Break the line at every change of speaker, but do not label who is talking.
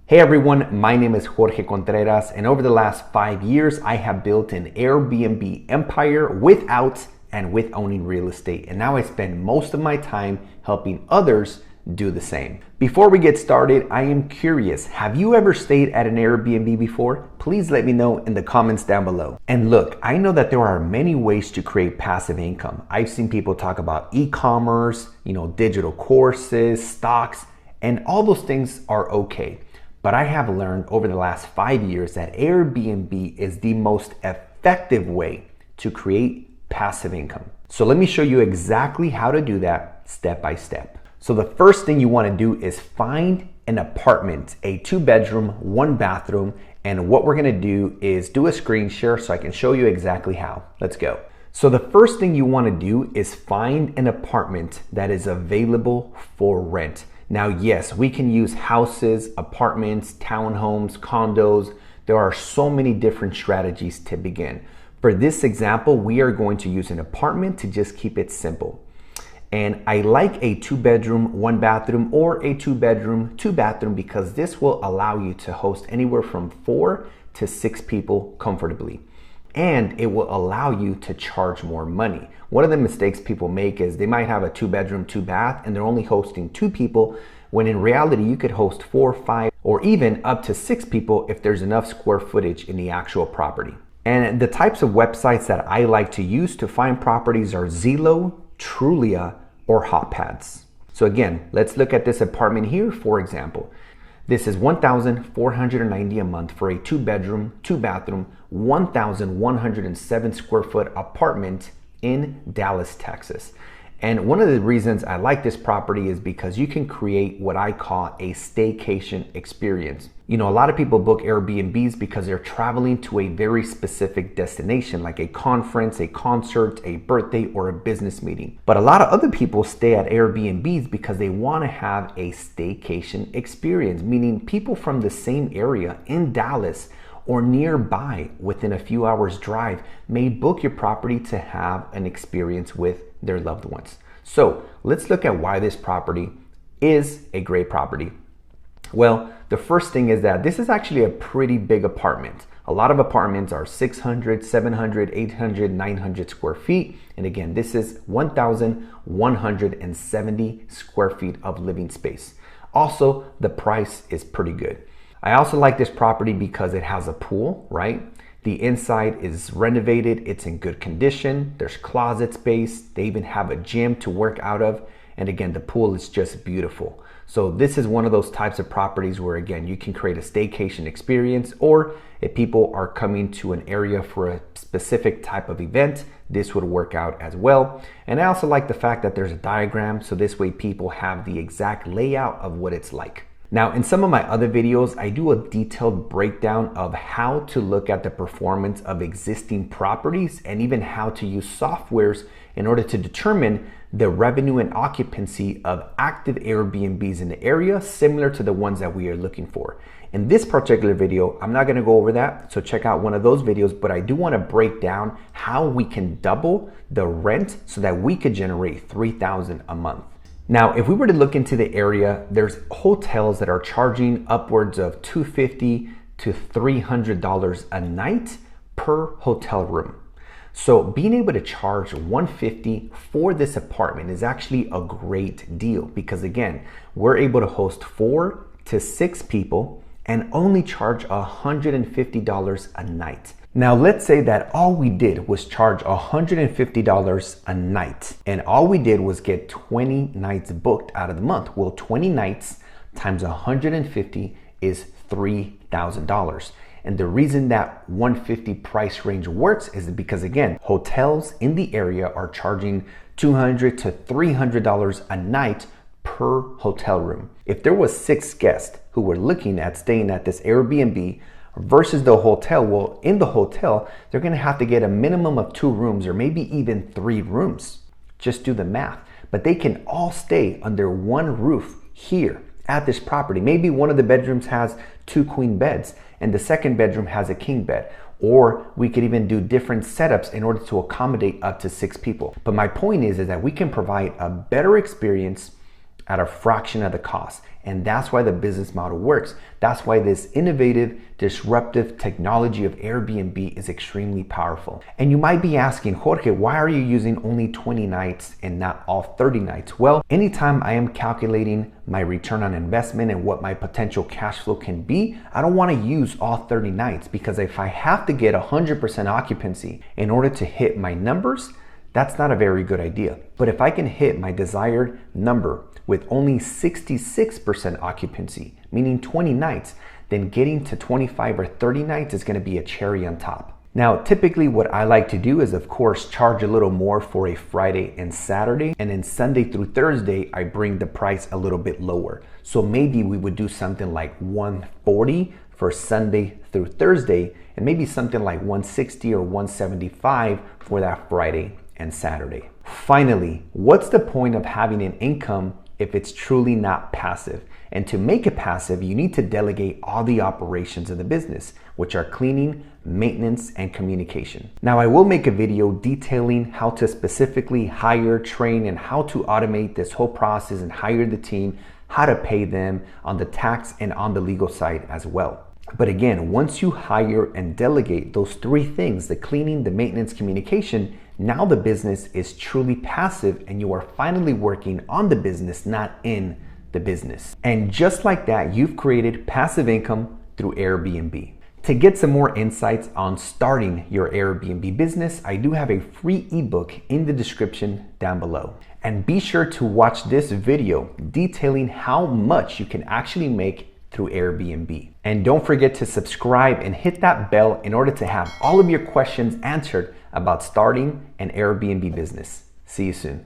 Hey everyone, my name is Jorge Contreras, and over the last 5 years, I have built an Airbnb empire without and with owning real estate. And now I spend most of my time helping others do the same. Before we get started, I am curious, have you ever stayed at an Airbnb before? Please let me know in the comments down below. And look, I know that there are many ways to create passive income. I've seen people talk about e-commerce, digital courses, stocks, and all those things are okay. But I have learned over the last 5 years that Airbnb is the most effective way to create passive income. So let me show you exactly how to do that step by step. So the first thing you want to do is find an apartment, a 2-bedroom, 1-bathroom, and what we're going to do is do a screen share so I can show you exactly how. Let's go. So the first thing you want to do is find an apartment that is available for rent. Now, yes, we can use houses, apartments, townhomes, condos. There are so many different strategies to begin. For this example, we are going to use an apartment to just keep it simple. And I like a 2-bedroom, 1-bathroom or a 2-bedroom, 2-bathroom because this will allow you to host anywhere from 4 to 6 people comfortably. And it will allow you to charge more money. One of the mistakes people make is they might have a 2-bedroom, 2-bath, and they're only hosting 2 people, when in reality you could host 4, 5, or even up to 6 people if there's enough square footage in the actual property. And the types of websites that I like to use to find properties are Zillow, Trulia, or HotPAds. So again, let's look at this apartment here, for example. This is $1,490 a month for a 2-bedroom, 2-bathroom, 1,107 square foot apartment in Dallas, Texas. And one of the reasons I like this property is because you can create what I call a staycation experience. A lot of people book Airbnbs because they're traveling to a very specific destination, like a conference, a concert, a birthday, or a business meeting. But a lot of other people stay at Airbnbs because they want to have a staycation experience, meaning people from the same area in Dallas or nearby within a few hours drive may book your property to have an experience with their loved ones. So let's look at why this property is a great property. Well, the first thing is that this is actually a pretty big apartment. A lot of apartments are 600, 700, 800, 900 square feet. And again, this is 1,170 square feet of living space. Also, the price is pretty good. I also like this property because it has a pool, right? The inside is renovated, it's in good condition, there's closet space, they even have a gym to work out of, and again, the pool is just beautiful. So this is one of those types of properties where again, you can create a staycation experience, or if people are coming to an area for a specific type of event, this would work out as well. And I also like the fact that there's a diagram, so this way people have the exact layout of what it's like. Now, in some of my other videos, I do a detailed breakdown of how to look at the performance of existing properties and even how to use softwares in order to determine the revenue and occupancy of active Airbnbs in the area, similar to the ones that we are looking for. In this particular video, I'm not going to go over that, so check out one of those videos, but I do want to break down how we can double the rent so that we could generate $3,000 a month. Now, if we were to look into the area, there's hotels that are charging upwards of $250 to $300 a night per hotel room. So being able to charge $150 for this apartment is actually a great deal because again, we're able to host 4 to 6 people and only charge $150 a night. Now, let's say that all we did was charge $150 a night, and all we did was get 20 nights booked out of the month. Well, 20 nights times 150 is $3,000. And the reason that 150 price range works is because again, hotels in the area are charging $200 to $300 a night per hotel room. If there was 6 guests who were looking at staying at this Airbnb versus the hotel, well, in the hotel, they're gonna have to get a minimum of 2 rooms or maybe even 3 rooms. Just do the math. But they can all stay under one roof here at this property. Maybe one of the bedrooms has 2 queen beds and the second bedroom has a king bed. Or we could even do different setups in order to accommodate up to 6 people. But my point is that we can provide a better experience at a fraction of the cost. And that's why the business model works. That's why this innovative, disruptive technology of Airbnb is extremely powerful. And you might be asking, Jorge, why are you using only 20 nights and not all 30 nights? Well, anytime I am calculating my return on investment and what my potential cash flow can be, I don't want to use all 30 nights, because if I have to get 100% occupancy in order to hit my numbers, that's not a very good idea. But if I can hit my desired number with only 66% occupancy, meaning 20 nights, then getting to 25 or 30 nights is going to be a cherry on top. Now, typically what I like to do is, of course, charge a little more for a Friday and Saturday, and then Sunday through Thursday, I bring the price a little bit lower. So maybe we would do something like $140 for Sunday through Thursday, and maybe something like $160 or $175 for that Friday and Saturday. Finally, what's the point of having an income if it's truly not passive? And to make it passive, you need to delegate all the operations of the business, which are cleaning, maintenance, and communication. Now, I will make a video detailing how to specifically hire, train, and how to automate this whole process and hire the team, how to pay them on the tax and on the legal side as well. But again, once you hire and delegate those three things, the cleaning, the maintenance, communication, now the business is truly passive and you are finally working on the business, not in the business. And just like that, you've created passive income through Airbnb. To get some more insights on starting your Airbnb business, I do have a free ebook in the description down below. And be sure to watch this video detailing how much you can actually make through Airbnb. And don't forget to subscribe and hit that bell in order to have all of your questions answered about starting an Airbnb business. See you soon.